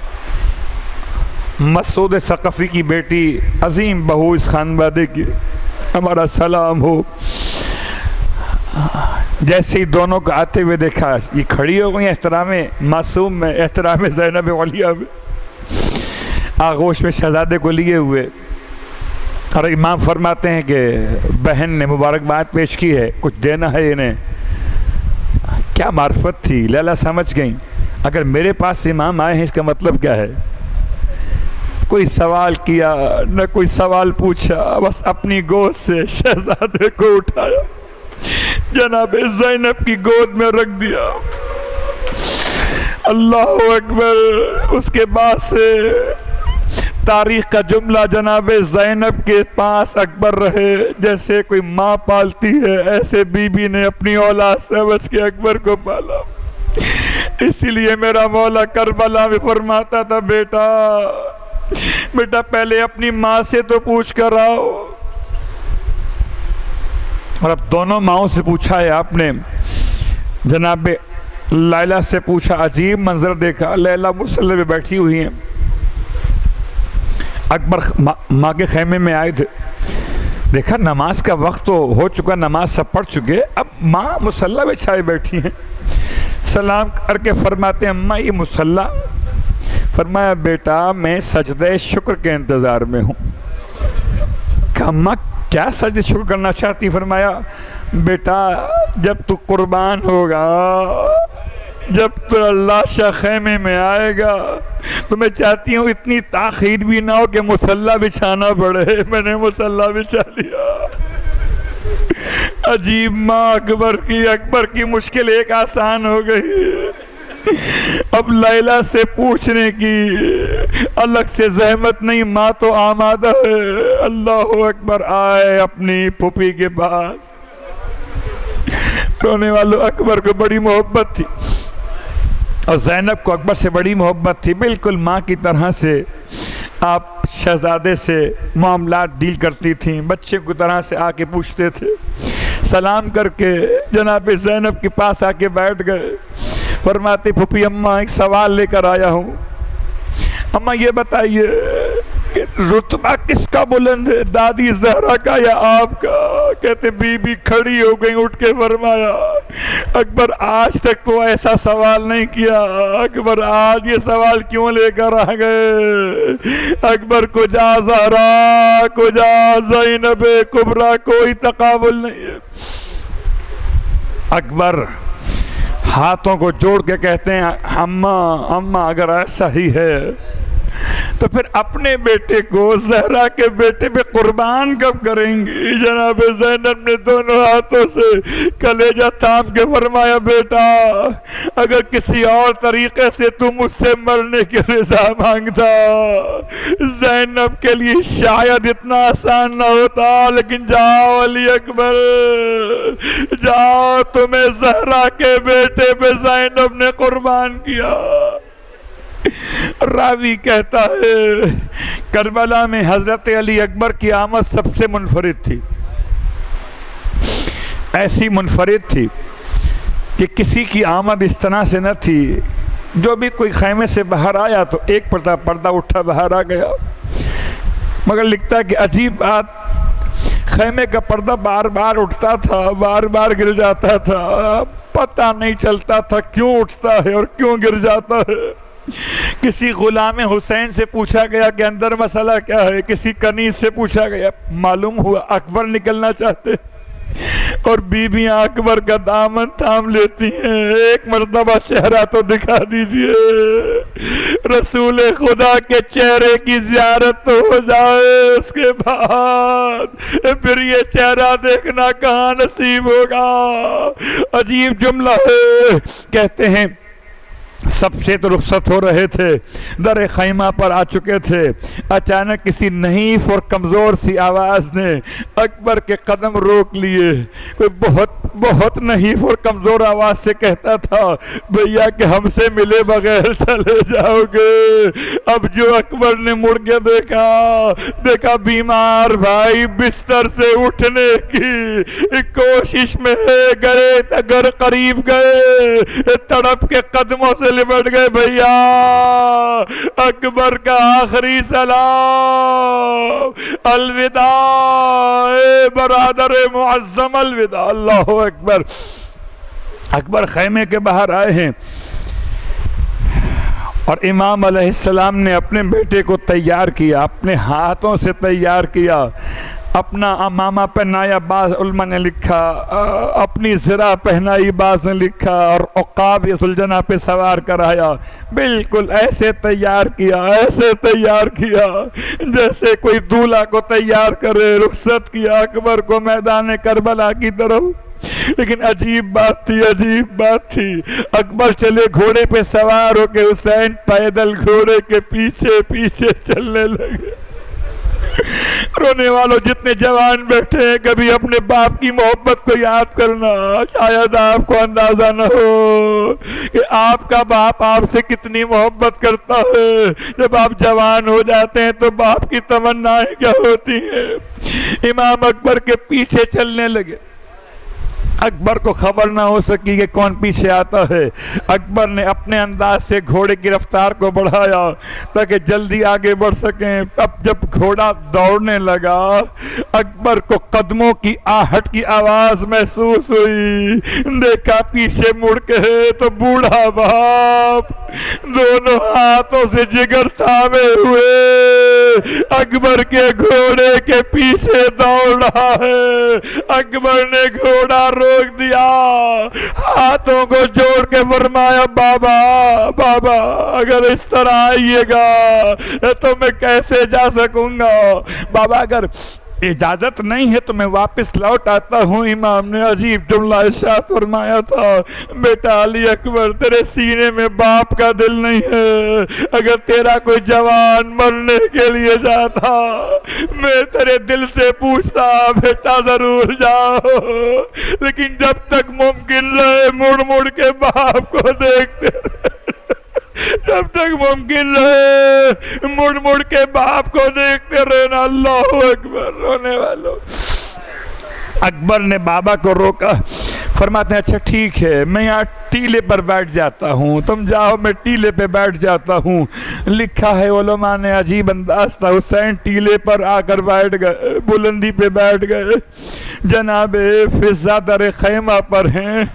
मसूद सकफ़ी की बेटी, अजीम बहू इस खानवादे की, हमारा सलाम हो। जैसे ही दोनों को आते हुए देखा, ये खड़ी हो गई एहतराम मासूम में, एहतराम ज़ैनब वलिया में, आगोश में शहजादे को लिए हुए। और इमाम फरमाते हैं कि बहन ने मुबारकबाद पेश की है, कुछ देना है इन्हें। क्या मार्फत थी, लैला समझ गई अगर मेरे पास इमाम आए हैं इसका मतलब क्या है। कोई सवाल किया न कोई सवाल पूछा, बस अपनी गोद से शहजादे को उठाया, जनाब ज़ैनब की गोद में रख दिया। अल्लाहु अकबर। उसके बाद से तारीख का जुमला, जनाब ज़ैनब के पास अकबर रहे जैसे कोई माँ पालती है, ऐसे बीबी ने अपनी औलाद समझ के अकबर को पाला। इसीलिए मेरा मौला करबला में फरमाता था बेटा बेटा पहले अपनी माँ से तो पूछ कर आओ। और अब दोनों माँओं से पूछा है आपने। जनाब लैला से पूछा, अजीब मंजर देखा, लैला मुसल्ले पे बैठी हुई हैं। अकबर माँ के खेमे में आए थे, देखा नमाज का वक्त तो हो चुका, नमाज सब पढ़ चुके, अब माँ मुसल्ला बिछाए बैठी हैं। सलाम करके फरमाते हैं अम्मा ये मुसल्ला। फरमाया बेटा मैं सजदे शुक्र के इंतज़ार में हूँ। कहा अम्मा क्या सजदे शुक्र करना चाहती। फरमाया बेटा जब तू कुर्बान होगा, जब तो अल्लाह शाह खेमे में आएगा तो मैं चाहती हूँ इतनी ताखीर भी ना हो कि मुसल्ला बिछाना पड़े। मैंने मुसल्ला बिछा लिया। अजीब माँ अकबर की मुश्किल एक आसान हो गई। अब लैला से पूछने की अलग से जहमत नहीं, माँ तो आमादा है। अल्लाहु अकबर। आए अपनी फूफी के पास। रोने वालों अकबर को बड़ी मोहब्बत थी और ज़ैनब को अकबर से बड़ी मोहब्बत थी। बिल्कुल माँ की तरह से आप शहजादे से मामलात डील करती थीं, बच्चे की तरह से आके पूछते थे। सलाम करके जनाब ज़ैनब के पास आके बैठ गए। फरमाती फूफी अम्मा एक सवाल लेकर आया हूँ। अम्मा ये बताइए कि रुतबा किसका बुलंद है, दादी ज़हरा का या आपका। कहते बीबी खड़ी हो गई, उठ के फरमाया अकबर आज तक तो ऐसा सवाल नहीं किया, अकबर आज ये सवाल क्यों लेकर आ गए। अकबर को जा ज़हरा को जा ज़ैनब कुबरा कोई तकाबुल नहीं है। अकबर हाथों को जोड़ के कहते हैं अम्मा अम्मा अगर ऐसा ही है तो फिर अपने बेटे को ज़हरा के बेटे पे कुर्बान कब करेंगी। जनाब ज़ैनब ने दोनों हाथों से कलेजा थाम के फरमाया, बेटा अगर किसी और तरीके से तू मुझसे मरने की रज़ा मांगता, ज़ैनब के लिए शायद इतना आसान ना होता, लेकिन जाओ अली अकबर जाओ, तुम्हें ज़हरा के बेटे पे ज़ैनब ने कुर्बान किया। रावी कहता है करबला में हजरत अली अकबर की आमद सबसे मुनफरिद थी, ऐसी मुनफरिद थी कि किसी की आमद इस तरह से न थी। जो भी कोई खैमे से बाहर आया तो एक पर्दा उठा बाहर आ गया। मगर लिखता है कि अजीब बात, खैमे का पर्दा बार बार उठता था, बार बार गिर जाता था, पता नहीं चलता था क्यों उठता है और क्यों गिर जाता है। किसी गुलाम हुसैन से पूछा गया कि अंदर मसला क्या है, किसी कनीज से पूछा गया, मालूम हुआ अकबर निकलना चाहते और बीबियां अकबर का दामन थाम लेती हैं। एक मर्तबा चेहरा तो दिखा दीजिए, रसूल खुदा के चेहरे की जियारत तो हो जाए, उसके बाद फिर ये चेहरा देखना कहाँ नसीब होगा। अजीब जुमला है। कहते हैं सबसे तो रुखसत हो रहे थे, दर खैमा पर आ चुके थे, अचानक किसी नहीफ और कमज़ोर सी आवाज़ ने अकबर के कदम रोक लिए। कोई बहुत बहुत नहीफ और कमज़ोर आवाज़ से कहता था, भैया कि हमसे मिले बगैर चले जाओगे। अब जो अकबर ने मुड़ के देखा बीमार भाई बिस्तर से उठने की कोशिश में गए, अगर करीब गए तड़प के कदमों से लिपट गए। भैया अकबर का आखिरी सलाम, अलविदा बरादर मुअज्जम, अलविदा। अल्लाह अकबर। अकबर खैमे के बाहर आए हैं और इमाम अलैहिस्सलाम ने अपने बेटे को तैयार किया, अपने हाथों से तैयार किया, अपना अमामा पहनाया, बाज़ उलमा ने लिखा, अपनी ज़रा पहनाई, बाज़ ने लिखा, और उक़ाब सुलझना पे सवार कराया। बिल्कुल ऐसे तैयार किया, ऐसे तैयार किया जैसे कोई दूल्हा को तैयार करे। रुखसत किया अकबर को मैदान करबला की तरफ। लेकिन अजीब बात थी, अजीब बात थी। अकबर चले घोड़े पे सवार होके, हुसैन पैदल घोड़े के पीछे पीछे चलने लगे। रोने वालों जितने जवान बैठे हैं, कभी अपने बाप की मोहब्बत को याद करना। शायद आपको अंदाजा न हो कि आपका बाप आपसे कितनी मोहब्बत करता है। जब आप जवान हो जाते हैं तो बाप की तमन्नाएं क्या होती हैं। इमाम अकबर के पीछे चलने लगे। अकबर को खबर ना हो सकी कि कौन पीछे आता है। अकबर ने अपने अंदाज से घोड़े की रफ्तार को बढ़ाया ताकि जल्दी आगे बढ़ सकें। अब जब घोड़ा दौड़ने लगा, अकबर को कदमों की आहट की आवाज महसूस हुई। देखा पीछे मुड़ के तो बूढ़ा बाप दोनों हाथों से जिगर थामे हुए अकबर के घोड़े के पीछे दौड़ रहा है। अकबर ने घोड़ा रोक दिया, हाथों को जोड़ के फरमाया, बाबा बाबा अगर इस तरह आइएगा तो मैं कैसे जा सकूंगा। बाबा अगर इजाजत नहीं है तो मैं वापस लौट आता हूँ। इमाम ने अजीब जुमला इरशाद फरमाया था, बेटा अली अकबर तेरे सीने में बाप का दिल नहीं है। अगर तेरा कोई जवान मरने के लिए जाता मैं तेरे दिल से पूछता, बेटा जरूर जाओ, लेकिन जब तक मुमकिन रहे मुड़ मुड़ के बाप को देखते रहे, जब तक मुमकिन रहे मुड़ मुड़ के बाप को देखते रहना। अल्लाह अकबर। रोने वालों अकबर ने बाबा को रोका, फरमाते हैं अच्छा ठीक है मैं यहाँ टीले पर बैठ जाता हूँ, तुम जाओ मैं टीले पे बैठ जाता हूँ। लिखा है उलमा ने अजीब अंदाज था, हुसैन टीले पर आकर बैठ गए, बुलंदी पे बैठ गए। जनाबे फिजा दर खैमा पर हैं,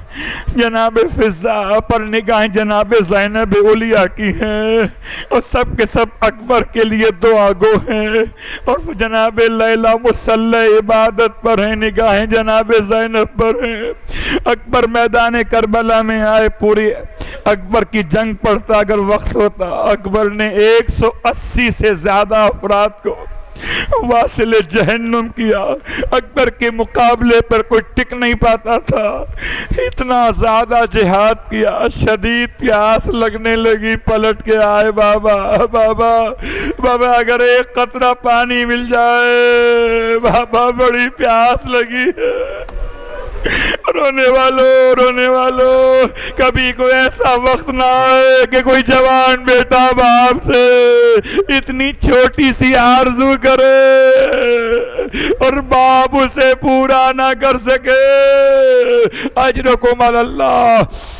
जनाबे फिजा पर निगाहें जनाबे ज़ैनब उलिया की हैं और सब के सब अकबर के लिए दुआ गो हैं। और जनाबे लैला मुसल्ला इबादत पर हैं, निगाहें जनाबे ज़ैनब पर हैं। अकबर मैदान करबला में आए पूरी अकबर की जंग पड़ता अगर वक्त होता। अकबर ने 180 से ज्यादा अफराद को वासिले जहन्नुम किया। अकबर के मुकाबले पर कोई टिक नहीं पाता था, इतना ज्यादा जिहाद किया। शदीद प्यास लगने लगी, पलट के आए, बाबा बाबा बाबा अगर एक कतरा पानी मिल जाए, बाबा बड़ी प्यास लगी है। रोने वालों कभी कोई ऐसा वक्त ना आए कि कोई जवान बेटा बाप से इतनी छोटी सी आरज़ू करे और बाप उसे पूरा ना कर सके। अजरकुम अल्लाह।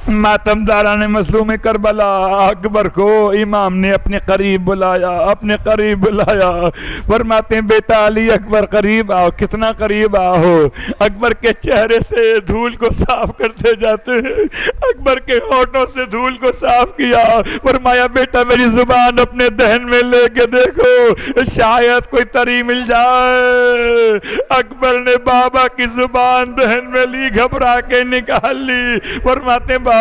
मातमदारा ने मजलूम करबला अकबर को इमाम ने अपने करीब बुलाया, फरमाते बेटा अली अकबर करीब आओ। कितना करीब आओ? अकबर के चेहरे से धूल को साफ करते जाते हैं, अकबर के होठों से धूल को साफ किया। फरमाया बेटा मेरी जुबान अपने दहन में लेके देखो, शायद कोई तरी मिल जाए। अकबर ने बाबा की जुबान दहन में ली, घबरा के निकाल ली। फरमाते बाबा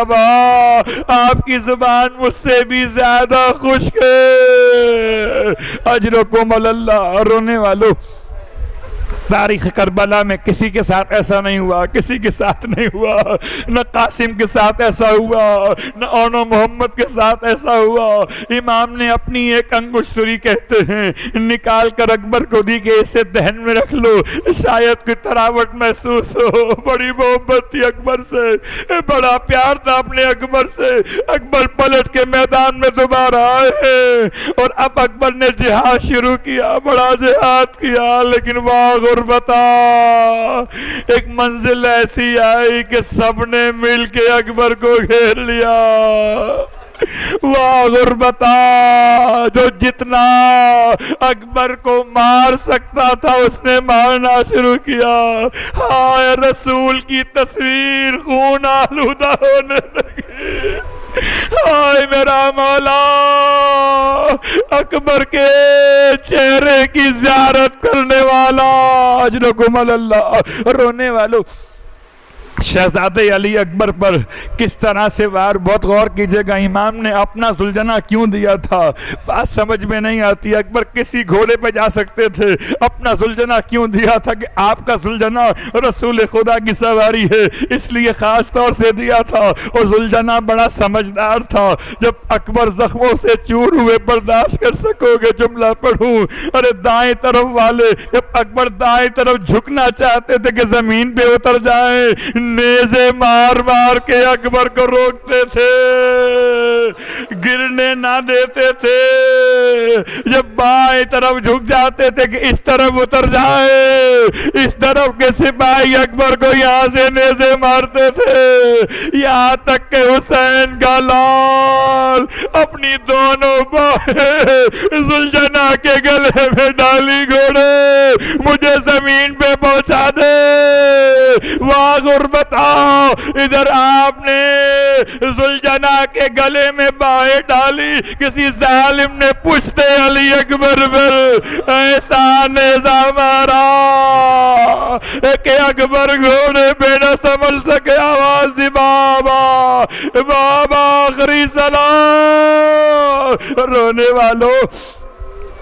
आपकी जुबान मुझसे भी ज्यादा खुश्क है। अजरकुम अल्लाह। रोने वालों, तारीख करबला में किसी के साथ ऐसा नहीं हुआ, किसी के साथ नहीं हुआ, न कासिम के साथ ऐसा हुआ, न ओनो मोहम्मद के साथ ऐसा हुआ। इमाम ने अपनी एक अंगुश्तरी कहते हैं निकाल कर अकबर को दी कि इसे दहन में रख लो, शायद कोई तरावट महसूस हो। बड़ी मोहब्बत थी अकबर से, बड़ा प्यार था अपने अकबर से। अकबर पलट के मैदान में दोबारा आए और अब अकबर ने जिहाद शुरू किया, बड़ा जिहाद किया। लेकिन वाह गुर्बता, एक मंजिल ऐसी आई कि सबने मिलके अकबर को घेर लिया। वाह गुर्बता, जो जितना अकबर को मार सकता था उसने मारना शुरू किया। हाय रसूल की तस्वीर खून आलूदा होने लगी। हाय मेरा मौला, अकबर के चेहरे की ज़ियारत करने वाला। अजरकुम अल्लाह। रोने वालों, शहजादे अली अकबर पर किस तरह से वार, बहुत गौर कीजिएगा। इमाम ने अपना सुलझना क्यों दिया था, बात समझ में नहीं आती। अकबर किसी घोड़े पे जा सकते थे, अपना सुलझना क्यों दिया था कि आपका सुलझना रसूल खुदा की सवारी है, इसलिए खास तौर से दिया था। और सुलझना बड़ा समझदार था। जब अकबर जख्मों से चूर हुए, बर्दाश्त कर सकोगे जुमला पढ़ूं। अरे दाएं तरफ वाले, जब अकबर दाएं तरफ झुकना चाहते थे कि जमीन पे उतर जाए, नेज़े मार मार के अकबर को रोकते थे, गिरने ना देते थे। जब बाएं तरफ झुक जाते थे कि इस तरफ उतर जाए, इस तरफ के सिपाही अकबर को यहां से नेज़े मारते थे। यहां तक के हुसैन का लाल अपनी दोनों बाहें सुलझना के गले में डाली, घोड़े मुझे जमीन पे पहुंचा दे। वाह बताओ, इधर आपने सुलझना के गले में बाहें डाली, किसी जालिम ने पुश्ते अली अकबर पर ऐसा नेज़ा मारा कि अकबर घोड़े पे न संभल सके। आवाज दी बाबा बाबा आखिरी सलाम। रोने वालों,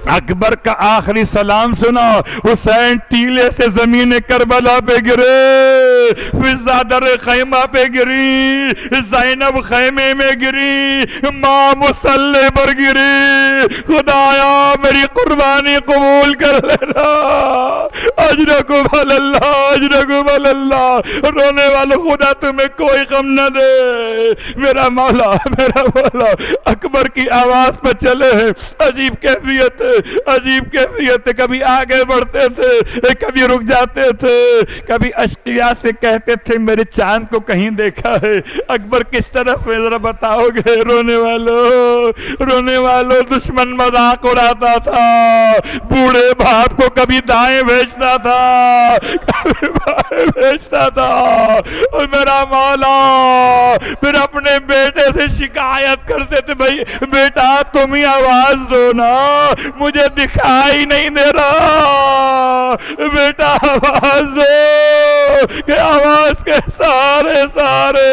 अकबर का आखिरी सलाम सुना। हुसैन टीले से जमीन करबला पे गिरे, फिजा दर खैमा पे गिरी, ज़ैनब खैमे में गिरी, माँ मुसल्ले पर गिरी। खुदाया मेरी कुर्बानी कबूल कर लेना। अजरकुम अल्लाह, अजरकुम अल्लाह। रोने वालों, खुदा तुम्हें कोई गम न दे। मेरा मौला, मेरा मौला। अकबर की आवाज पर चले हैं, अजीब कैफियत, अजीब कैफियत। कभी आगे बढ़ते थे, कभी रुक जाते थे, कभी अश्किया से कहते थे मेरे चांद को कहीं देखा है। अकबर किस तरफ है जरा बताओगे? रोने वालों, दुश्मन मजाक उड़ाता था, बूढ़े बाप को कभी दाएं भेजता था, कभी बाएं भेजता था। और मेरा मौला फिर अपने बेटे से शिकायत करते थे, भाई बेटा तुम ही आवाज दो ना, मुझे दिखाई नहीं दे रहा, बेटा आवाज दो। कि आवाज के सारे सारे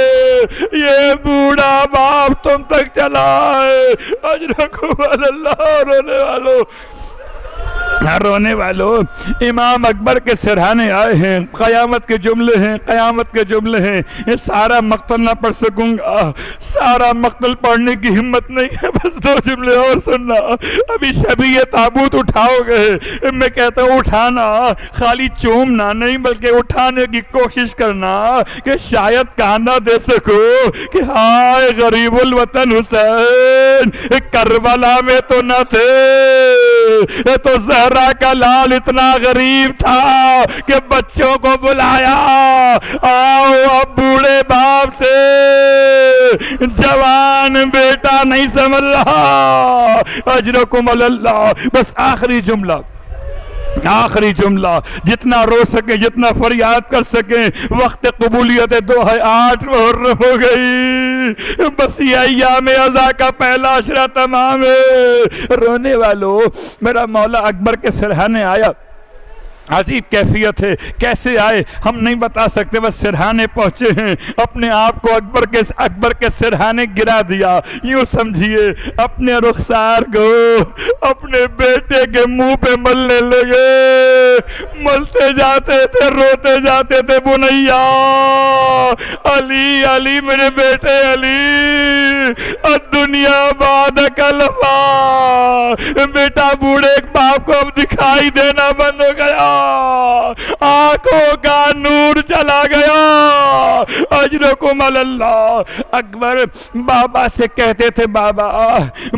ये बूढ़ा बाप तुम तक चला है। अजरकुम अल्लाह। रोने वालों, इमाम अकबर के सिरहाने आए हैं, क़यामत के जुमले हैं, क़यामत के जुमले हैं। ये सारा मक्तल ना पढ़ सकूंगा, सारा मक्तल पढ़ने की हिम्मत नहीं है, बस 2 जुमले और सुनना। अभी शबी ये ताबूत उठाओगे, मैं कहता हूँ उठाना, खाली चूमना नहीं बल्कि उठाने की कोशिश करना कि शायद कांधा दे सको कि हाय गरीबुल वतन हुसैन करबला में तो न थे, तो ज़हरा का लाल इतना गरीब था कि बच्चों को बुलाया, आओ अब बूढ़े बाप से जवान बेटा नहीं समझ रहा। अजरकुम अल्लाह। बस आखिरी जुमला, आखिरी जुमला, जितना रो सके, जितना फरियाद कर सके। वक्त कबूलियत 2008 मुहर्रम हो गई, बस ये अय्याम अज़ा का पहला अशरा तमाम है। रोने वालों, मेरा मौला अकबर के सिरहाने आया, अजीब कैफियत है, कैसे आए हम नहीं बता सकते, बस सिरहाने पहुंचे हैं, अपने आप को अकबर के सिरहाने गिरा दिया। यूं समझिए अपने रुखसार को अपने बेटे के मुंह पे मलने लगे। मलते जाते थे, रोते जाते थे, बुनैया अली अली मेरे बेटे अली, दुनिया बाद कलफा। बेटा बूढ़े बाप को अब दिखाई देना बंद हो गया, आंखों का नूर चला गया। अजरकुम अल्लाह। अकबर बाबा से कहते थे, बाबा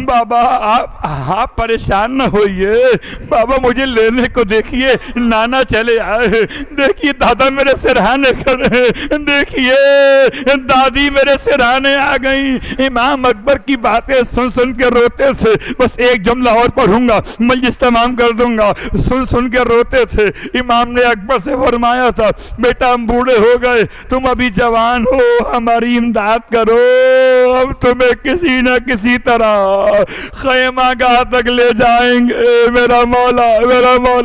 बाबा आप परेशान न होइए, बाबा मुझे लेने को देखिए, नाना चले आए, देखिए दादा मेरे सिरहाने खड़े, देखिए दादी मेरे सिरहाने आ गई। इमाम अकबर की बातें सुन सुन के रोते थे। बस एक जुमला और पढ़ूंगा, मजलिस तमाम कर दूंगा। सुन सुन के रोते थे। इमाम ने अकबर से फरमाया था, बेटा हम बूढ़े हो गए, तुम अभी जवान हो, हमारी इमदाद करो, हम तुम्हें किसी न किसी तरह खैमागाह तक ले जाएंगे। मेरा मौला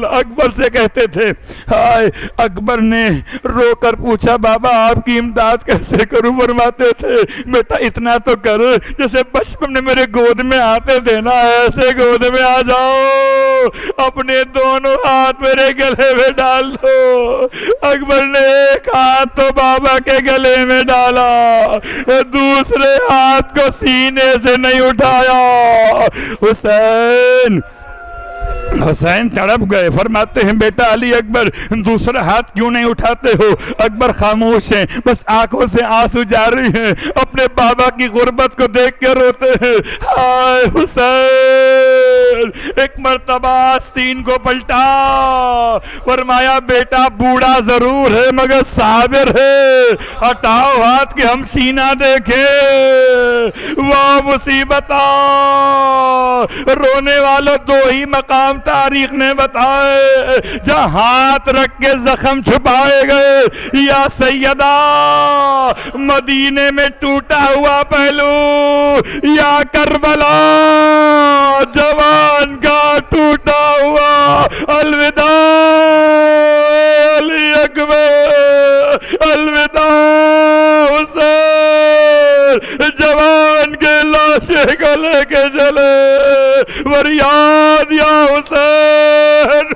अकबर से कहते थे। हाय, अकबर ने रोकर पूछा, बाबा आपकी इमदाद कैसे करूं? फरमाते थे, बेटा इतना तो कर, जैसे बचपन में मेरे गोद में आते थे ना, ऐसे गोद में आ जाओ, अपने दोनों हाथ मेरे गले में डाल दो। अकबर ने एक हाथ तो बाबा के गले में डाला, दूसरे हाथ को सीने से नहीं उठाया। हुसैन तड़प गए। फरमाते हैं, बेटा अली अकबर दूसरा हाथ क्यों नहीं उठाते हो? अकबर खामोश हैं, बस आंखों से आंसू जारी हैं, अपने बाबा की गुर्बत को देख के रोते हैं। हाय हुसैन। एक मर्तबा आस्तीन को पलटा, फरमाया बेटा बूढ़ा जरूर है मगर साबिर है, हटाओ हाथ के हम सीना देखे। वाह मुसीबत। रोने वालों, 2 ही मकाम तारीख ने बताए जहां हाथ रख के जख्म छुपाए गए। या सैयदा मदीने में टूटा हुआ पहलू, या करबला जवान का टूटा हुआ। अलविदा अली अकबर, अलविदा हुसैन। जवान के लाशे को लेके चले, फरियाद या हुसैन।